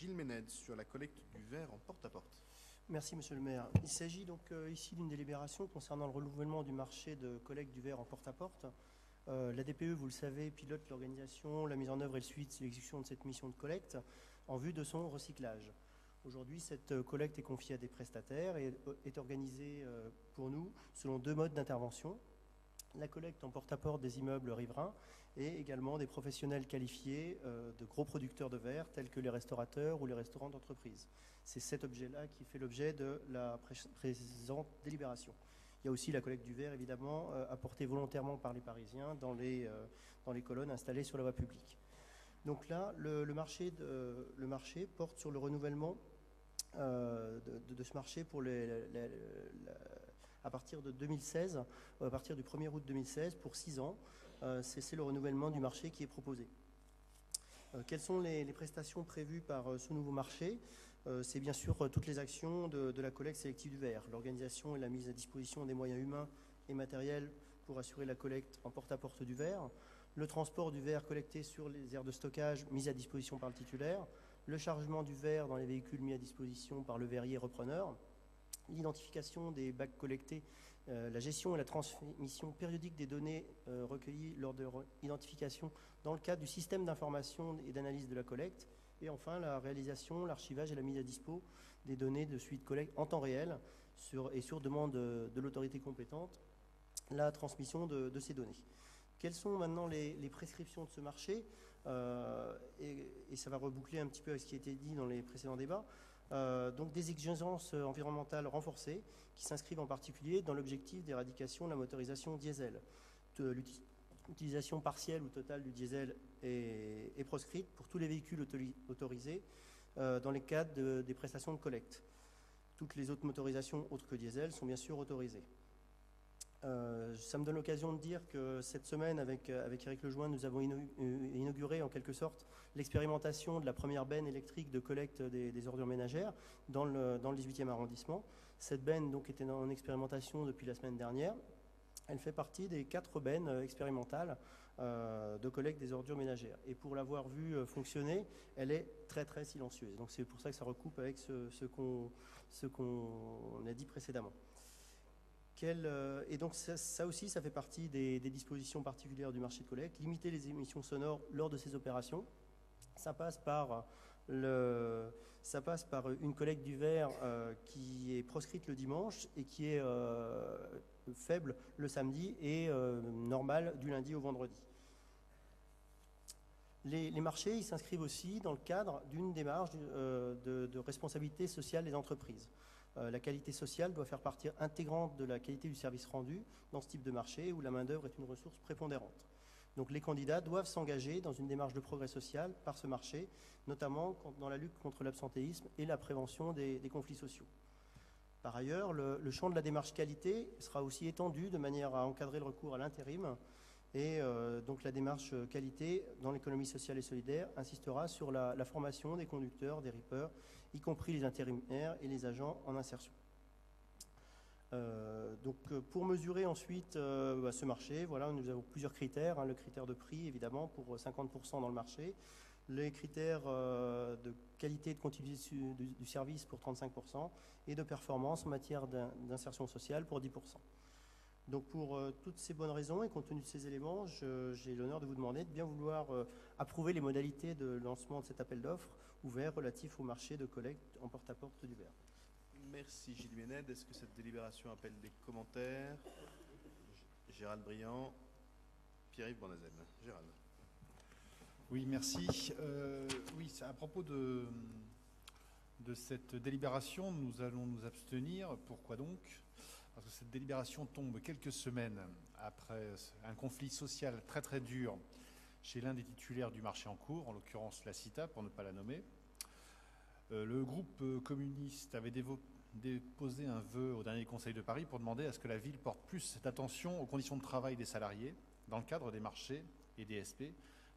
Gilles Ménède sur la collecte du verre en porte-à-porte. Merci, Monsieur le maire. Il s'agit donc ici d'une délibération concernant le renouvellement du marché de collecte du verre en porte-à-porte. La DPE, vous le savez, pilote l'organisation, la mise en œuvre et le suivi de l'exécution de cette mission de collecte en vue de son recyclage. Aujourd'hui, cette collecte est confiée à des prestataires et est organisée pour nous selon 2 modes d'intervention. La collecte en porte-à-porte des immeubles riverains et également des professionnels qualifiés de gros producteurs de verre tels que les restaurateurs ou les restaurants d'entreprise. C'est cet objet-là qui fait l'objet de la présente délibération. Il y a aussi la collecte du verre, évidemment, apportée volontairement par les Parisiens dans les colonnes installées sur la voie publique. Donc là, le marché porte sur le renouvellement de ce marché pour à partir de 2016, à partir du 1er août 2016, pour 6 ans. C'est le renouvellement du marché qui est proposé. Quelles sont les prestations prévues par ce nouveau marché? C'est bien sûr toutes les actions de la collecte sélective du verre, l'organisation et la mise à disposition des moyens humains et matériels pour assurer la collecte en porte-à-porte du verre, le transport du verre collecté sur les aires de stockage mis à disposition par le titulaire, le chargement du verre dans les véhicules mis à disposition par le verrier repreneur, l'identification des bacs collectés, la gestion et la transmission périodique des données recueillies lors de leur identification dans le cadre du système d'information et d'analyse de la collecte, et enfin la réalisation, l'archivage et la mise à dispo des données de suivi de collecte en temps réel sur demande de l'autorité compétente, la transmission de ces données. Quelles sont maintenant les prescriptions de ce marché et ça va reboucler un petit peu avec ce qui a été dit dans les précédents débats. Donc des exigences environnementales renforcées qui s'inscrivent en particulier dans l'objectif d'éradication de la motorisation diesel. L'utilisation partielle ou totale du diesel est proscrite pour tous les véhicules autorisés dans les cadres des prestations de collecte. Toutes les autres motorisations autres que diesel sont bien sûr autorisées. Ça me donne l'occasion de dire que cette semaine, avec Éric Lejoin, nous avons inauguré en quelque sorte l'expérimentation de la première benne électrique de collecte des ordures ménagères dans le 18e arrondissement. Cette benne donc, était en expérimentation depuis la semaine dernière. Elle fait partie des 4 bennes expérimentales de collecte des ordures ménagères. Et pour l'avoir vue fonctionner, elle est très très silencieuse. Donc c'est pour ça que ça recoupe avec ce qu'on a dit précédemment. Et donc ça aussi, ça fait partie des dispositions particulières du marché de collecte. Limiter les émissions sonores lors de ces opérations, ça passe par une collecte du verre qui est proscrite le dimanche et qui est faible le samedi et normale du lundi au vendredi. Les marchés, ils s'inscrivent aussi dans le cadre d'une démarche de responsabilité sociale des entreprises. La qualité sociale doit faire partie intégrante de la qualité du service rendu dans ce type de marché où la main-d'œuvre est une ressource prépondérante. Donc les candidats doivent s'engager dans une démarche de progrès social par ce marché, notamment dans la lutte contre l'absentéisme et la prévention des conflits sociaux. Par ailleurs, le champ de la démarche qualité sera aussi étendu de manière à encadrer le recours à l'intérim. Et donc la démarche qualité dans l'économie sociale et solidaire insistera sur la formation des conducteurs, des rippers, y compris les intérimaires et les agents en insertion. Pour mesurer ensuite ce marché, voilà, nous avons plusieurs critères. Le critère de prix, évidemment, pour 50% dans le marché. Les critères de qualité et de continuité du service pour 35% et de performance en matière d'insertion sociale pour 10%. Donc pour toutes ces bonnes raisons et compte tenu de ces éléments, j'ai l'honneur de vous demander de bien vouloir approuver les modalités de lancement de cet appel d'offres ouvert relatif au marché de collecte en porte-à-porte du verre. Merci Gilles Ménède. Est-ce que cette délibération appelle des commentaires? Gérald Briand, Pierre-Yves Bournazel. Gérald. Oui, merci. Oui, à propos de cette délibération, nous allons nous abstenir. Pourquoi donc? Parce que cette délibération tombe quelques semaines après un conflit social très très dur chez l'un des titulaires du marché en cours, en l'occurrence la CITA, pour ne pas la nommer. Le groupe communiste avait déposé un vœu au dernier Conseil de Paris pour demander à ce que la ville porte plus d'attention aux conditions de travail des salariés dans le cadre des marchés et des SP,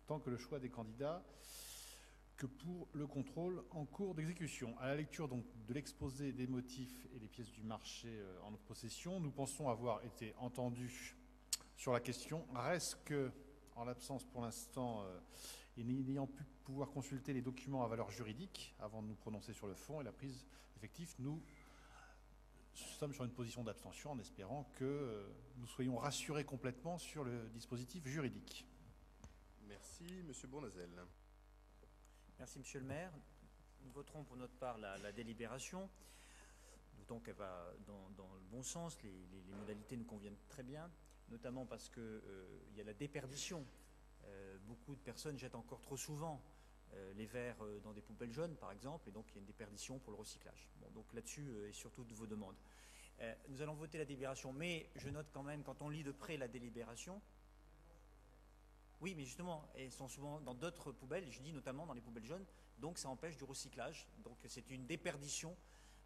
tant que le choix des candidats que pour le contrôle en cours d'exécution. À la lecture donc de l'exposé des motifs et des pièces du marché en notre possession, nous pensons avoir été entendus sur la question. Reste que, en l'absence pour l'instant et n'ayant pu pouvoir consulter les documents à valeur juridique avant de nous prononcer sur le fond et la prise effective, nous sommes sur une position d'abstention en espérant que nous soyons rassurés complètement sur le dispositif juridique. Merci, Monsieur Bournazel. Merci, Monsieur le maire. Nous voterons pour notre part la délibération. Notons qu'elle va dans le bon sens. Les modalités nous conviennent très bien, notamment parce qu'il y a la déperdition. Beaucoup de personnes jettent encore trop souvent les verres dans des poubelles jaunes, par exemple, et donc il y a une déperdition pour le recyclage. Bon, donc là-dessus, et surtout de vos demandes. Nous allons voter la délibération, mais je note quand même, quand on lit de près la délibération, oui, mais justement, elles sont souvent dans d'autres poubelles, je dis notamment dans les poubelles jaunes, donc ça empêche du recyclage. Donc c'est une déperdition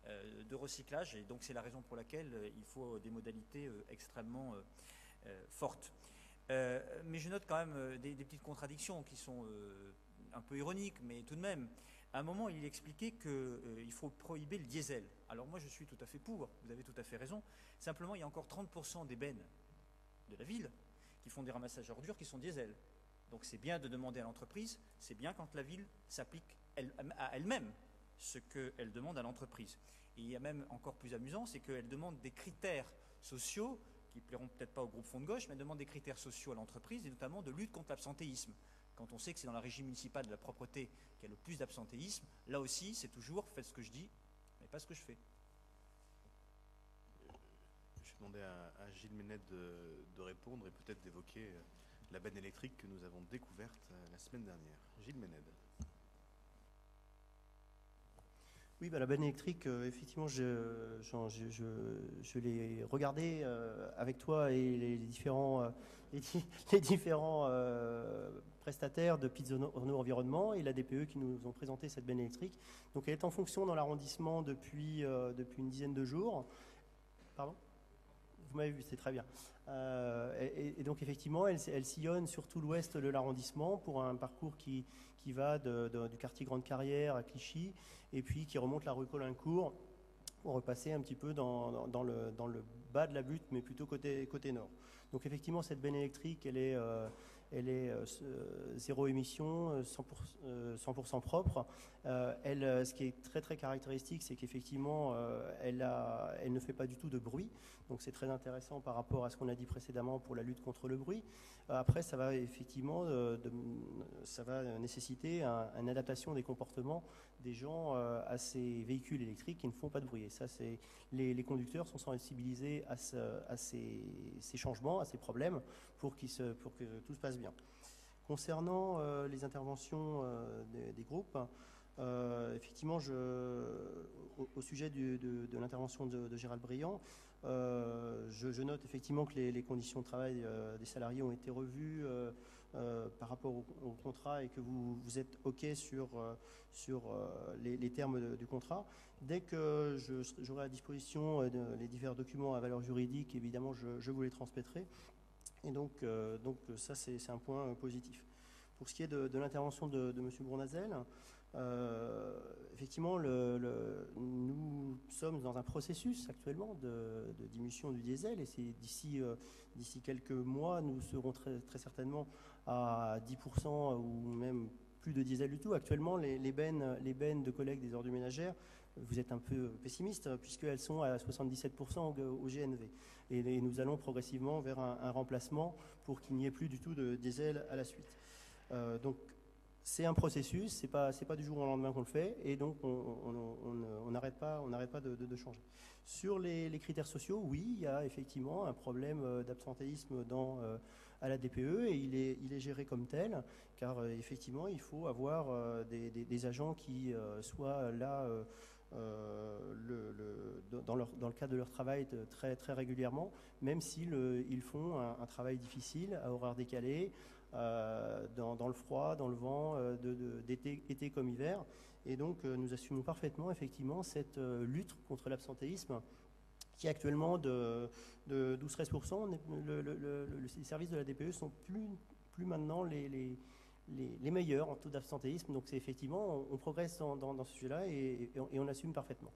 de recyclage, et donc c'est la raison pour laquelle il faut des modalités extrêmement fortes. Mais je note quand même des petites contradictions qui sont un peu ironiques, mais tout de même. À un moment, il expliquait qu'il faut prohiber le diesel. Alors moi, je suis tout à fait pour, vous avez tout à fait raison. Simplement, il y a encore 30% des bennes de la ville qui font des ramassages ordures qui sont diesel. Donc c'est bien de demander à l'entreprise, c'est bien quand la ville s'applique à elle-même ce qu'elle demande à l'entreprise. Et il y a même encore plus amusant, c'est qu'elle demande des critères sociaux qui plairont peut-être pas au groupe Fond de Gauche, mais elle demande des critères sociaux à l'entreprise et notamment de lutte contre l'absentéisme. Quand on sait que c'est dans la régie municipale de la propreté qu'il y a le plus d'absentéisme, là aussi c'est toujours faites ce que je dis, mais pas ce que je fais. Je vais demander à Gilles Ménet de répondre et peut-être d'évoquer la benne électrique que nous avons découverte la semaine dernière. Gilles Ménet. Oui, la benne électrique, effectivement, je l'ai regardée avec toi et les différents prestataires de Pizzo Renault Environnement et la DPE qui nous ont présenté cette benne électrique. Donc elle est en fonction dans l'arrondissement depuis une dizaine de jours. Pardon ? Vous m'avez vu, c'est très bien. Et donc effectivement, elle sillonne sur tout l'ouest de l'arrondissement pour un parcours qui va du quartier Grande Carrière à Clichy et puis qui remonte la rue Colincourt pour repasser un petit peu dans le bas de la butte, mais plutôt côté nord. Donc effectivement, cette benne électrique, elle est zéro émission, 100% propre. Ce qui est très très caractéristique, c'est qu'effectivement, elle ne fait pas du tout de bruit. Donc c'est très intéressant par rapport à ce qu'on a dit précédemment pour la lutte contre le bruit. Après, ça va effectivement, ça va nécessiter une adaptation des comportements des gens à ces véhicules électriques qui ne font pas de bruit. Et ça, les conducteurs sont sensibilisés à ces changements, à ces problèmes, pour que tout se passe bien. Concernant les interventions des groupes, effectivement, au sujet de l'intervention de Gérald Briand, je note effectivement que les conditions de travail des salariés ont été revues par rapport au contrat et que vous êtes OK sur les termes du contrat. Dès que j'aurai à disposition les divers documents à valeur juridique, évidemment, je vous les transmettrai. Et donc ça, c'est un point positif. Pour ce qui est de l'intervention de M. Bournazel, effectivement, nous sommes dans un processus actuellement de diminution du diesel et c'est d'ici quelques mois, nous serons très, très certainement à 10% ou même plus de diesel du tout. Actuellement, les bennes de collecte des ordures ménagères, vous êtes un peu pessimiste puisqu'elles sont à 77% au GNV. Et nous allons progressivement vers un remplacement pour qu'il n'y ait plus du tout de diesel à la suite. Donc, c'est un processus, c'est pas du jour au lendemain qu'on le fait, et donc on n'arrête pas de changer. Sur les critères sociaux, oui, il y a effectivement un problème d'absentéisme à la DPE, et il est géré comme tel, car effectivement, il faut avoir des agents qui soient là dans le cadre de leur travail très, très régulièrement, même s'ils font un travail difficile, à horaires décalés, dans le froid, dans le vent, été comme hiver. Et donc, nous assumons parfaitement, effectivement, cette lutte contre l'absentéisme qui est actuellement de 12-13%. Les services de la DPE sont plus maintenant les meilleurs en taux d'absentéisme. Donc, c'est effectivement, on progresse dans ce sujet-là et on assume parfaitement.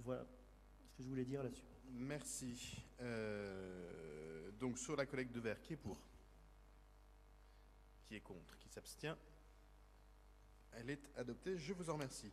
Voilà ce que je voulais dire là-dessus. Merci. Donc, sur la collecte de verre, qui est pour ? Qui est contre ? Qui s'abstient ? Elle est adoptée. Je vous en remercie.